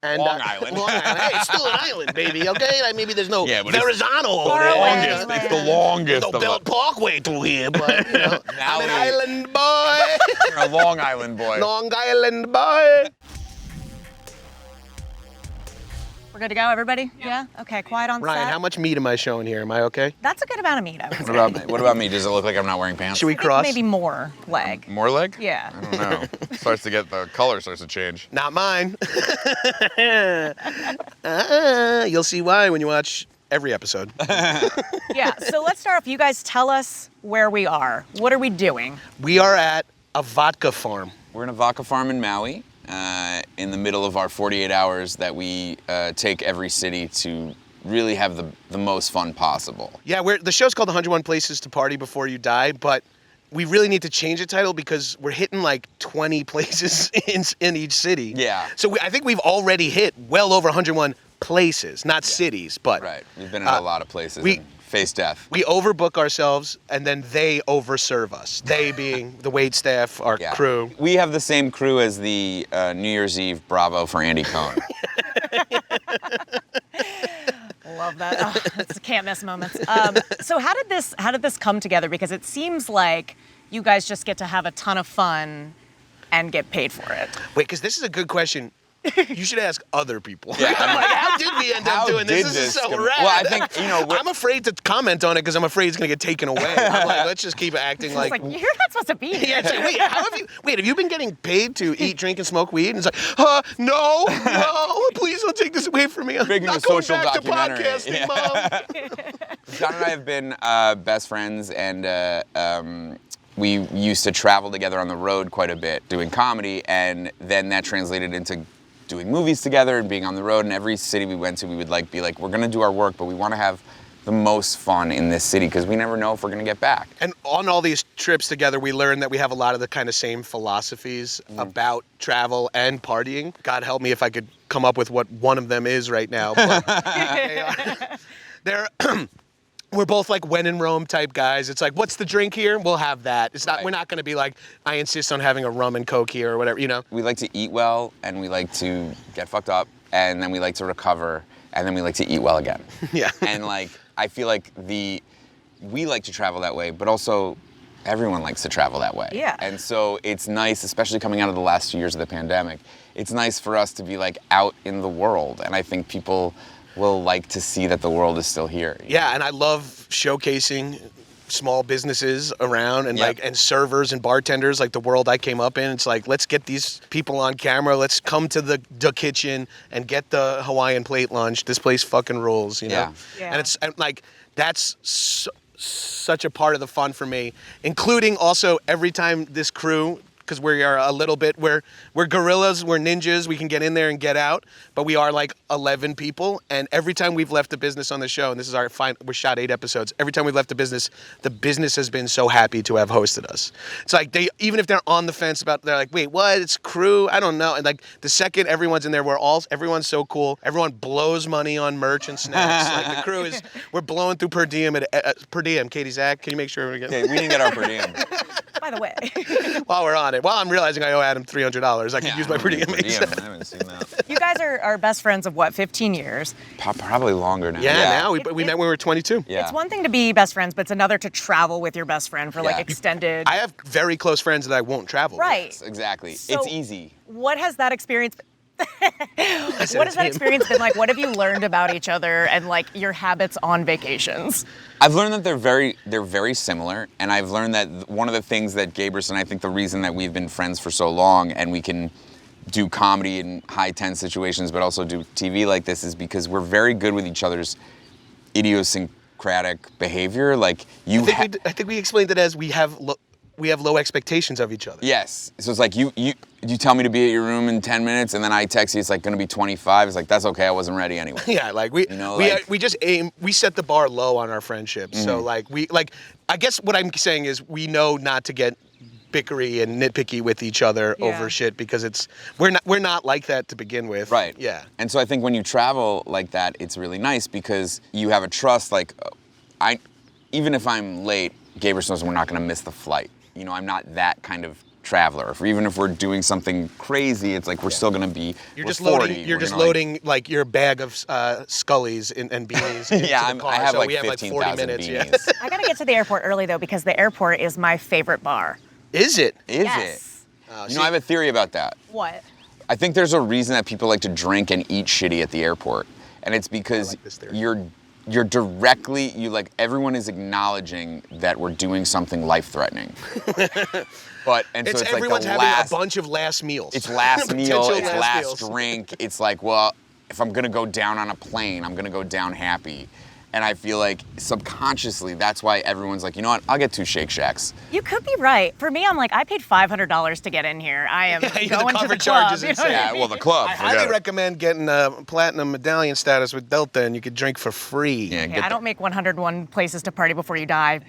And, Long Island. Long Island. Hey, it's still an island, baby, okay? Like, maybe there's no but Verrazano over Far there. away. It's the longest No of Belt Parkway through here, but, you know, I'm an island boy. You're a Long Island boy. Long Island boy. We're good to go, everybody? Yeah? Okay, quiet on Ryan, set. how much meat am I showing here? Am I okay? That's a good amount of meat, I would say. What about me? Does it look like I'm not wearing pants? Should we cross? Maybe more leg. More leg? Yeah. I don't know. The color starts to change. Not mine. You'll see why when you watch every episode. Yeah, so let's start off. You guys tell us where we are. What are we doing? We are at a vodka farm. We're in a vodka farm in Maui, in the middle of our 48 hours that we take every city to really have the most fun possible. Yeah, the show's called 101 Places to Party Before You Die, but we really need to change the title because we're hitting like 20 places in each city. Yeah. So I think we've already hit well over 101 places, not cities, but... Right. We've been in a lot of places and faced death. We overbook ourselves, and then they overserve us. They being the wait staff, our crew. We have the same crew as the New Year's Eve Bravo for Andy Cohen. Love that. Oh, that's can't miss moments. So how did this come together? Because it seems like you guys just get to have a ton of fun and get paid for it. Wait, because this is a good question. You should ask other people. Yeah. I'm like, how did we end up doing this? This is so rad. Well, I think, I'm afraid to comment on it because I'm afraid it's going to get taken away. I'm like, let's just keep acting It's like... like, you're not supposed to be here. Yeah, it's like, wait, have you been getting paid to eat, drink, and smoke weed? And it's like, no, please don't take this away from me. I'm Making not a social going back documentary. to podcasting, Mom. John and I have been best friends, and we used to travel together on the road quite a bit, doing comedy, and then that translated into doing movies together and being on the road. And every city we went to, we would be like, we're gonna do our work, but we want to have the most fun in this city because we never know if we're gonna get back. And on all these trips together, we learned that we have a lot of the kind of same philosophies about travel and partying. God help me if I could come up with what one of them is right now. But we're both like when in Rome type guys. It's like, what's the drink here? We'll have that. It's not. We're not going to be like, I insist on having a rum and Coke here or whatever. You know. We like to eat well, and we like to get fucked up, and then we like to recover, and then we like to eat well again. Yeah. And I feel like we like to travel that way, but also everyone likes to travel that way. Yeah. And so it's nice, especially coming out of the last 2 years of the pandemic. It's nice for us to be out in the world, and I think people will like to see that the world is still here. Yeah, and I love showcasing small businesses around and and servers and bartenders, like the world I came up in. It's like, let's get these people on camera. Let's come to the kitchen and get the Hawaiian plate lunch. This place fucking rules, you know? Yeah. And it's like, that's such a part of the fun for me, including also every time this crew, because we are a little bit, we're gorillas, we're ninjas, we can get in there and get out, but we are like 11 people, and every time we've left the business on the show, and this is we shot 8 episodes, every time we've left the business has been so happy to have hosted us. It's like, even if they're on the fence they're like, wait, what, it's crew, I don't know, and like the second everyone's in there, everyone's so cool, everyone blows money on merch and snacks, like the crew we're blowing through per diem, Katie, Zach, can you make sure everyone gets... Okay, we didn't get our per diem. By the way. While we're on it, while I'm realizing I owe Adam $300, I could use my per diem. I haven't seen that. You guys are best friends of what, 15 years? Probably longer now. Yeah, now we met when we were 22. Yeah. It's one thing to be best friends, but it's another to travel with your best friend for extended... I have very close friends that I won't travel with. Right. Exactly. So it's easy. What has that experience... What has that experience been like? What have you learned about each other and your habits on vacations? I've learned that they're very similar, and I've learned that one of the things that Gabrus and I think the reason that we've been friends for so long and we can do comedy in high tense situations but also do TV like this is because we're very good with each other's idiosyncratic behavior. I think we explained it as we have low expectations of each other. Yes. So it's like you tell me to be at your room in 10 minutes and then I text you it's going to be 25. It's like, that's okay, I wasn't ready anyway. Yeah, we just aim, we set the bar low on our friendship. Mm-hmm. So I guess what I'm saying is we know not to get bickery and nitpicky with each other over shit because we're not like that to begin with. Right. Yeah. And so I think when you travel like that, it's really nice because you have a trust, even if I'm late, Gabrus knows we're not going to miss the flight. I'm not that kind of traveler. Even if we're doing something crazy, it's like we're still gonna be. You're we're just 40, loading. You're we're just gonna, loading like your bag of Scullies and beanies into Yeah, the car. I have so like we have like 40 15,000 minutes. beanies. I gotta get to the airport early though because the airport is my favorite bar. Is it? Is Yes. it? You know, I have a theory about that. What? I think there's a reason that people like to drink and eat shitty at the airport, and it's because like this theory. you're directly everyone is acknowledging that we're doing something life-threatening. But and so it's like everyone's the having last. a bunch of last meals. It's last meal. Potential It's last last meals. drink. It's like, well, if I'm gonna go down on a plane, I'm gonna go down happy. And I feel like subconsciously, that's why everyone's like, you know what? I'll get 2 Shake Shacks. You could be right. For me, I'm like, I paid $500 to get in here. I am the going to cover the charge club. is you know what I insane. Yeah, mean? well, the club. I forget highly it. recommend getting a platinum medallion status with Delta, and you could drink for free. Yeah, Yeah, I don't make 101 places to party before you die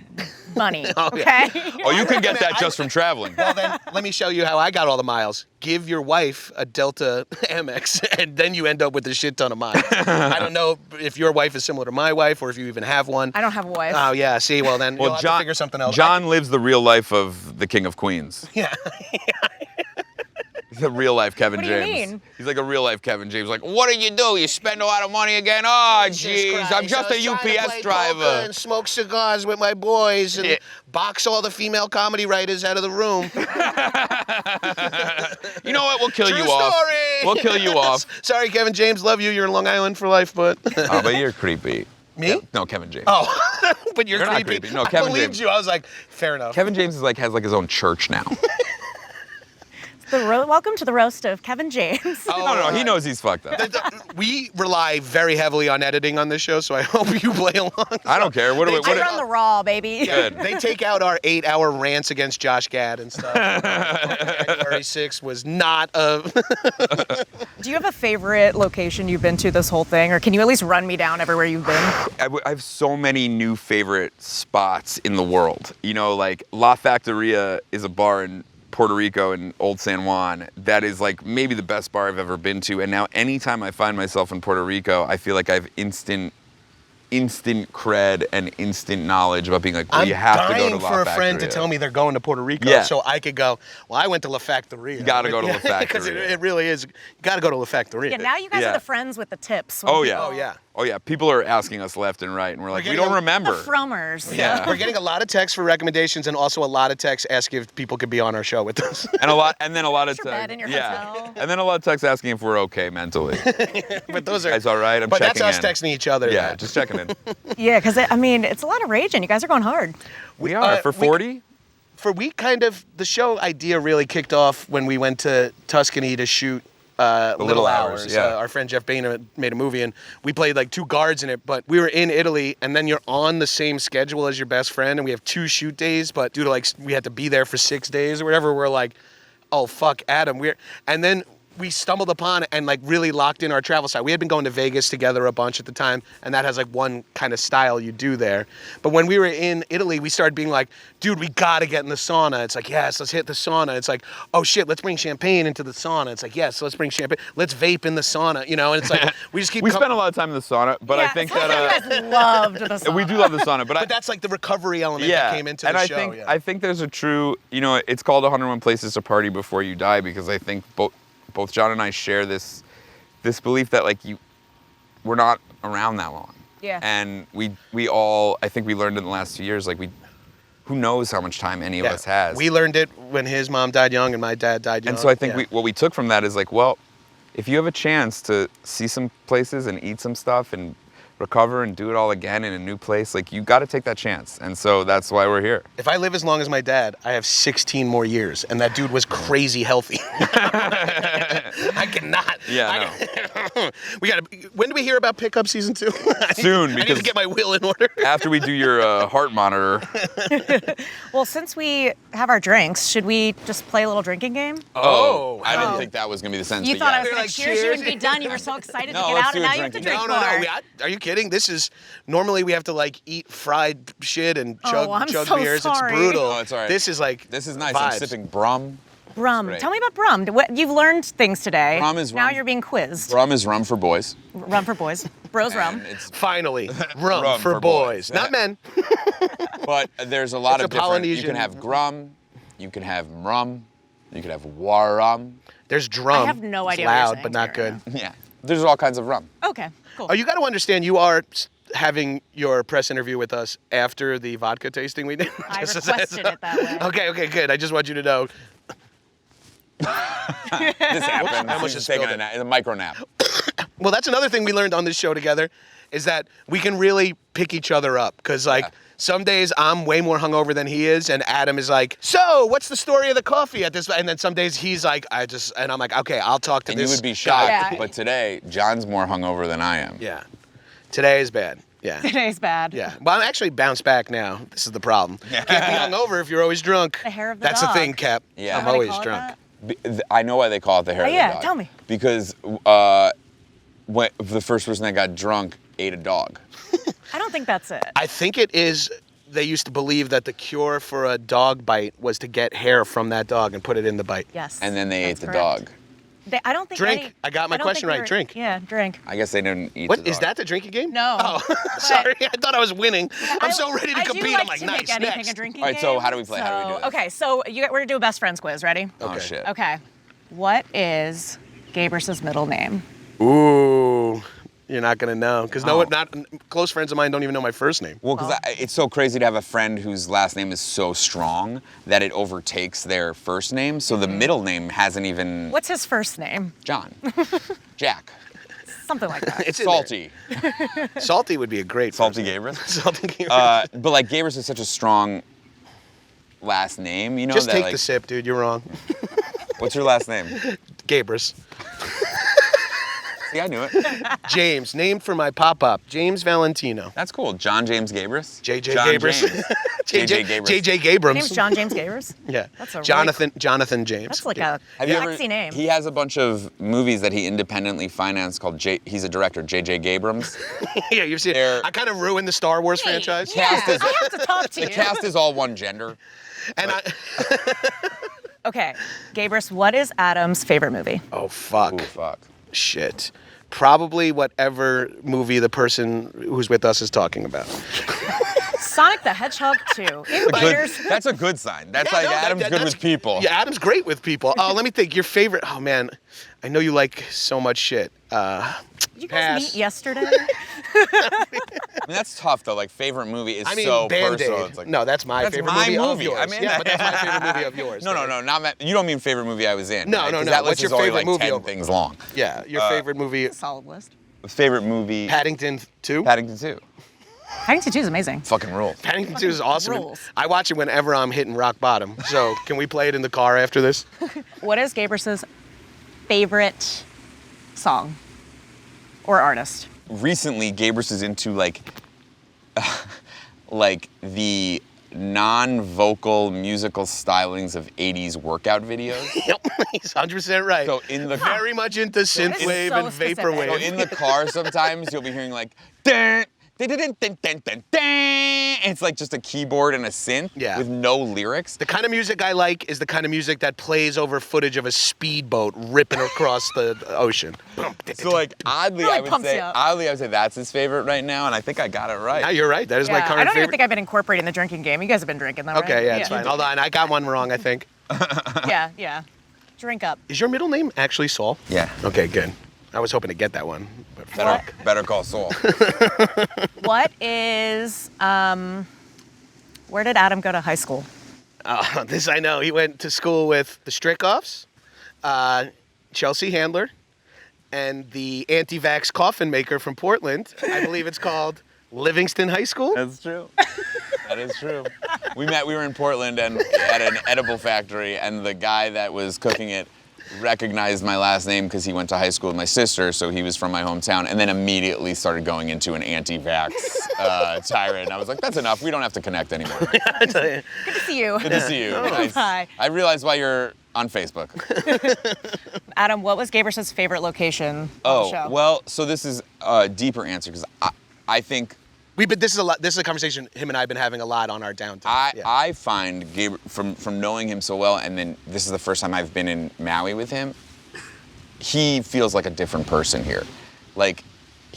money, yeah. okay? Oh, you can get that just from traveling. Well, then let me show you how I got all the miles. Give your wife a Delta Amex, and then you end up with a shit ton of miles. I don't know if your wife is similar to my wife, or if you even have one. I don't have a wife. Oh yeah. See, well then you'll Well, have to figure something else. John lives the real life of the King of Queens. Yeah. He's a real life Kevin What do you James. mean? He's like a real life Kevin James. Like, what do? You spend a lot of money again? Oh, Jesus jeez, I'm Christ, just I a was trying to play UPS poker driver. and smoke cigars with my boys and Yeah. box all the female comedy writers out of the room. You know what? We'll kill True you off. story. We'll kill you off. Sorry, Kevin James. Love you. You're in Long Island for life, but Oh, but you're creepy. me? No, Kevin James. Oh, but you're You're not creepy. creepy. No, I Kevin believed James. you. I was like, fair enough. Kevin James is has his own church now. Welcome to the roast of Kevin James. No, he knows he's fucked up. We rely very heavily on editing on this show, so I hope you play along. I don't care. What do we? I run the raw, baby. Good. They take out our 8-hour rants against Josh Gad and stuff. January 6th was not a... Do you have a favorite location you've been to this whole thing, or can you at least run me down everywhere you've been? I have so many new favorite spots in the world. You know, like La Factoria is a bar in Puerto Rico in Old San Juan that is like maybe the best bar I've ever been to. And now anytime I find myself in Puerto Rico, I feel like I have instant cred and instant knowledge about being like, well, I'm you have to go to dying La for a friend to Factoria. tell me they're going to Puerto Rico, Yeah. so I could go, well, I went to La Factoria. You gotta go to La Because Factoria. it really is. You got to go to La Factoria. Yeah, now you guys Yeah. are the friends with the tips. Oh yeah. Oh, yeah. Oh yeah. People are asking us left and right, and we're like, we getting don't a- remember. The Frummers. Yeah. We're getting a lot of texts for recommendations and also a lot of texts asking if people could be on our show with us. And then a lot of Your bed in your hotel. and then a lot of texts asking if we're okay mentally. But those are... Guys, all right? I'm but that's checking us in. texting each other. Yeah, just checking in. Yeah, because I mean, it's a lot of raging. You guys are going hard. We are for 40. The show idea really kicked off when we went to Tuscany to shoot Little Hours. yeah. Our friend Jeff Bain made a movie, and we played like 2 guards in it, but we were in Italy, and then you're on the same schedule as your best friend, and we have 2 shoot days, but due to like we had to be there for 6 days or whatever, we're like, oh, fuck, Adam. And then we stumbled upon it and like really locked in our travel style. We had been going to Vegas together a bunch at the time, and that has like one kind of style you do there. But when we were in Italy, we started being like, dude, we gotta get in the sauna. It's like, yes, let's hit the sauna. It's like, oh shit, let's bring champagne into the sauna. It's like, yes, let's bring champagne. Let's vape in the sauna, you know? And it's like, we just keep We spent a lot of time in the sauna, but I Yeah, think it sounds that like you guys loved the sauna. we do love the sauna. But But that's like the recovery element that came into the and I show. think yeah. I think there's a true, it's called 101 Places to Party Before You Die, because I think both John and I share this belief that like we're not around that long. Yeah. And we all, I think we learned in the last 2 years, like who knows how much time any of us has. We learned it when his mom died young and my dad died young. And so I think Yeah. what we took from that is like, well, if you have a chance to see some places and eat some stuff and recover and do it all again in a new place, like you got to take that chance. And so that's why we're here. If I live as long as my dad, I have 16 more years, and that dude was crazy healthy. I cannot. Yeah, We gotta. When do we hear about Pickup season 2? Soon, I need because to get my will in order. after we do your heart monitor. Well, since we have our drinks, should we just play a little drinking game? I didn't think that was gonna be the sentence. You but thought I yes. was going like, to cheers you cheers. and be done. You were so excited No, to get let's out, do and a now you have to drinking drink game. more. Are you kidding? This is normally we have to like eat fried shit and chug I'm chug so beers. sorry. It's brutal. Oh, it's all right. This is like This is nice. vibes. I'm sipping Brum. Brum. Great. Tell me about Brum. You've learned things today. Brum is Now rum. you're being quizzed. Brum is rum for boys. Rum for boys. Bros rum. And it's, Finally, rum, Rum for for boys, boys. not men. but there's a lot It's of a different. You Polynesian- can have grum, you can have rum, You could have warum. There's drum. I have no It's idea what you're loud, saying but not to me good. right Yeah. There's all kinds of rum. Okay, cool. Oh, you got to understand, you are having your press interview with us after the vodka tasting we did. I Just as- requested it that way. Okay, good. I just want you to know. This happened. almost She's just taking spilled a micro nap. Well, that's another thing we learned on this show together, is that we can really pick each other up. Because, like, Yeah. some days I'm way more hungover than he is, and Adam is like, so, what's the story of the coffee at this? And then some days he's like, and I'm like, okay, I'll talk to And this you would be guy. shocked, Yeah. but today, John's more hungover than I am. Yeah. Today is bad. Yeah. Today's bad. Yeah. Well, I'm actually bounced back now. This is the problem. Can't be hungover if you're always drunk. The hair of the That's dog. the thing, Cap. Yeah. I'm Why do they always call it drunk. that? I know why they call it the hair of the yeah, dog. tell me. Because when the first person that got drunk ate a dog. I don't think that's it. I think it is. They used to believe that the cure for a dog bite was to get hair from that dog and put it in the bite. Yes. And then they ate that's the correct. dog. I don't think Drink. any- I got my don't question think right. they're- Drink. Yeah, drink. I guess they didn't eat What the is dog. that? The drinking game? No. Oh, But- sorry. I thought I was winning. I'm so ready to I do compete. like I'm like, to nice. make anything Next. a drinking All right, so game, how do we play? How do we do this? Okay, so we're gonna do a best friends quiz. Ready? Oh Okay. shit. Okay. What is Gabrus's middle name? Ooh, you're not gonna know because Oh. not close friends of mine don't even know my first name. Well, because it's so crazy to have a friend whose last name is so strong that it overtakes their first name. So the middle name hasn't even What's his first name? John, Jack, Something like that. It's in there. Salty, Salty would be a great Salty first name. Gabrus. Salty Gabrus. But like Gabrus is such a strong last name, you know. Just that, take like, the sip, dude. You're wrong. What's your last name? Gabrus. See, I knew it. James, named for my pop-up. James Valentino. That's cool. John James Gabrus. JJ John Gabrus. James. JJ Gabrus. JJ Gabrams. Name's John James Gabrus. Yeah. That's a really Jonathan James. That's like a Have you sexy ever- name. He has a bunch of movies that he independently financed called he's a director, JJ Gabrams. Yeah, you've seen They're- it. I kind of ruined the Star Wars Hey, franchise. Yeah, Cast is- I have to talk to The you. cast is all one gender. And Okay, Gabrus, what is Adam's favorite movie? oh fuck. Ooh, fuck. Shit. Probably whatever movie the person who's with us is talking about. Sonic the Hedgehog 2. Invaders. That's a good sign. That's Yeah, like no, Adam's good that's- with people. Yeah, Adam's great with people. Oh, let me think. Your favorite? Oh man, I know you like so much shit. Did you guys Pass. meet yesterday? I mean, that's tough though. Like favorite movie is I mean, so Band-Aid. personal. It's like, No, that's my That's favorite my movie of movie. yours. I mean- yeah, but that's my favorite movie of yours. no, you don't mean favorite movie I was in. No, right? no, 'Cause no. That What's list your is only favorite like movie 10 over- things long. Yeah, your favorite movie. Solid list. Favorite movie? Paddington 2. Paddington 2. Paddington 2 is amazing. Fucking rule. Paddington 2 is awesome. Rules. I watch it whenever I'm hitting rock bottom. So can we play it in the car after this? What is Gabrus's favorite song or artist? Recently, Gabrus is into like the non-vocal musical stylings of 80s workout videos. Yep, he's 100% right. So in the Very much into synthwave so and specific. vaporwave. So in the car, sometimes you'll be hearing like, dun, dun, dun, dun, dun, dun, dun, dun. It's like just a keyboard and a synth Yeah. with no lyrics. The kind of music I like is the kind of music that plays over footage of a speedboat ripping across the ocean. So like oddly, Really I would pumps say you up. that's his favorite right now, and I think I got it right. Yeah, you're right. That is my Yeah, current I don't even favorite. think I've been incorporating the drinking game. You guys have been drinking though, right? Okay, yeah, it's fine. Hold on, I got one wrong, I think. Yeah. Drink up. Is your middle name actually Saul? Yeah. Okay, good. I was hoping to get that one. But Better call Saul. What is where did Adam go to high school? this I know. He went to school with the Strickoffs, Chelsea Handler, and the anti-vax coffin maker from Portland. I believe it's called Livingston High School. That's true. That is true. We were in Portland and at an edible factory, and the guy that was cooking it recognized my last name because he went to high school with my sister, so he was from my hometown, and then immediately started going into an anti-vax tirade. And I was like, that's enough. We don't have to connect anymore. Good to see you. Good to see you. Nice. Hi. I realized why you're on Facebook. Adam, what was Gabrus's favorite location on the show? Oh, well, so this is a deeper answer because I think This is a conversation him and I have been having a lot on our downtime. Yeah. I find Gabriel, from knowing him so well, and then this is the first time I've been in Maui with him, he feels like a different person here. Like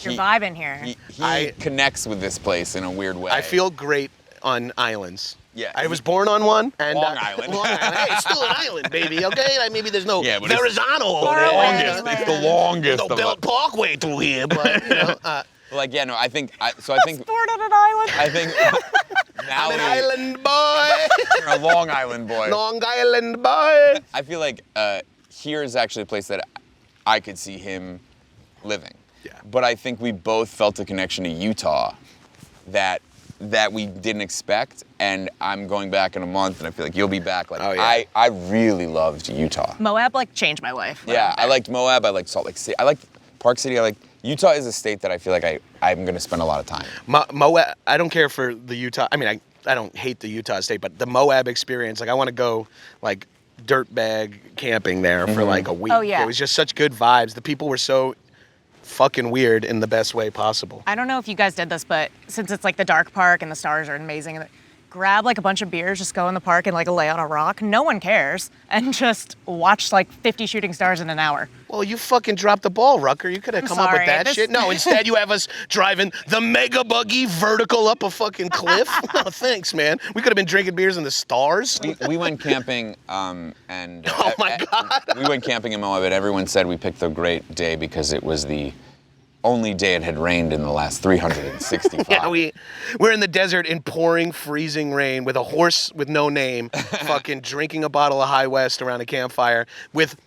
You're vibing here. He connects with this place in a weird way. I feel great on islands. Yeah. I was born on one. And, Long Island. Long Island. Hey, it's still an island, baby, okay? Like, maybe there's no Yeah, but it's Verrazano over far there. away. You know? It's the longest No of Belt Parkway through here, but, you know. Like, yeah, no, I think Born on an island. I think now I'm an island boy. you're a Long Island boy. Long Island boy. I feel like here is actually a place that I could see him living. Yeah. But I think we both felt a connection to Utah that we didn't expect, and I'm going back in a month, and I feel like you'll be back. Like, Oh, yeah. I really loved Utah. Moab like changed my life. Yeah, I liked Moab. I liked Salt Lake City. I liked Park City. I like Utah is a state that I feel like I'm going to spend a lot of time. Moab, I don't care for the Utah. I mean, I don't hate the Utah state, but the Moab experience, like I want to go like dirtbag camping there for like a week. Oh, yeah. It was just such good vibes. The people were so fucking weird in the best way possible. I don't know if you guys did this, but since it's like the dark park and the stars are amazing, and grab like a bunch of beers, just go in the park and like lay on a rock. No one cares, and just watch like 50 shooting stars in an hour. Well, you fucking dropped the ball, Rucker. You could have come up with sorry. that This- shit. No, instead you have us driving the mega buggy vertical up a fucking cliff. No, thanks, man. We could have been drinking beers in the stars. We went camping, and Oh my God. we went camping in Moab, and everyone said we picked the great day because it was the only day it had rained in the last 365. Yeah, we're in the desert in pouring, freezing rain with a horse with no name, fucking drinking a bottle of High West around a campfire with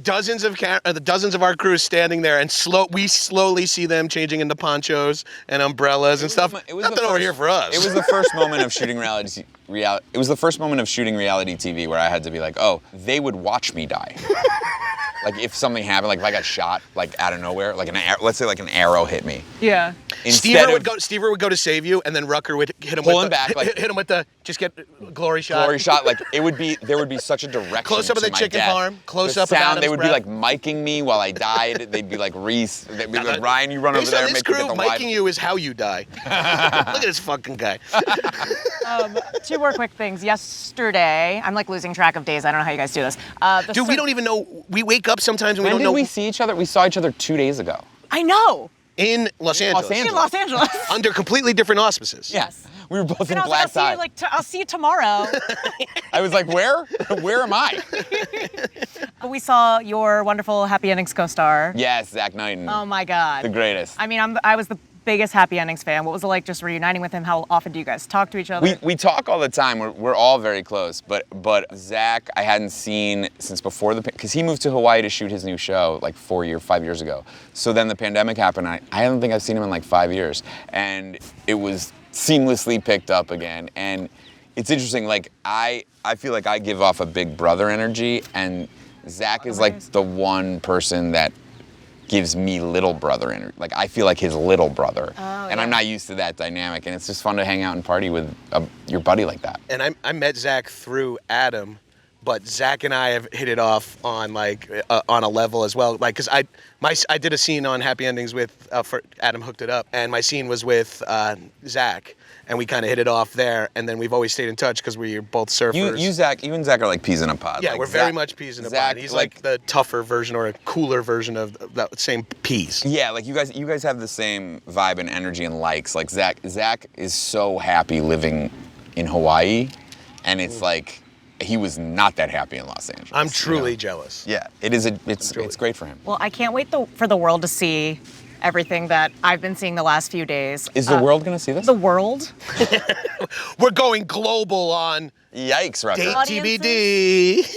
dozens of our crew standing there, and we slowly see them changing into ponchos and umbrellas and stuff. Nothing over here for us. It was the first moment of shooting reality. It was the first moment of shooting reality TV where I had to be like, oh, they would watch me die. Like if something happened, like if I got shot, like out of nowhere, like let's say like an arrow hit me. Yeah. Stever would go to save you, and then Rucker would hit him Pull with him back, like- hit him with the just get glory shot. Glory shot, like there would be such a direction. Close up of to the my chicken death. farm, close The up of sound. Adam's They would be breath. like miking me while I died. They'd be like Reese. They'd be like Ryan, you run over Based there on and this make me crew, get the wide. miking you is how you die. Look at this fucking guy. Two more quick things. Yesterday, I'm like losing track of days. I don't know how you guys do this. Dude, we don't even know. We wake up sometimes and we When don't did know. we see each other? We saw each other 2 days ago. I know. In Los Angeles. Angeles. In Los Angeles. Under completely different auspices. Yes. We were both in And I was black like, tie. I'll see you tomorrow. I was like, where? Where am I? But we saw your wonderful Happy Endings co-star. Yes, Zach Knighton. Oh my God. The greatest. I mean, I was the biggest Happy Endings fan. What was it like just reuniting with him? How often do you guys talk to each other? We talk all the time. We're all very close. But Zach, I hadn't seen since before because he moved to Hawaii to shoot his new show like 5 years ago. So then the pandemic happened. I don't think I've seen him in like 5 years, and it was seamlessly picked up again. And it's interesting. Like I feel like I give off a big brother energy, and Zach is like the one person that gives me little brother energy. Like I feel like his little brother, and I'm not used to that dynamic. And it's just fun to hang out and party with your buddy like that. And I met Zach through Adam, but Zach and I have hit it off on like on a level as well. Like, cause I did a scene on Happy Endings with for Adam hooked it up, and my scene was with Zach, and we kind of hit it off there. And then we've always stayed in touch because we're both surfers. You and Zach are like peas in a pod. Yeah, like we're very much peas in a Zach, pod. He's like the tougher version or a cooler version of that same peas. Yeah, like you guys have the same vibe and energy and likes. Like Zach is so happy living in Hawaii, and it's like he was not that happy in Los Angeles. I'm truly jealous. Yeah, it's great for him. Well, I can't wait for the world to see everything that I've been seeing the last few days. Is the world gonna see this? The world? We're going global on Yikes, Rucker. Date Audiences? TBD.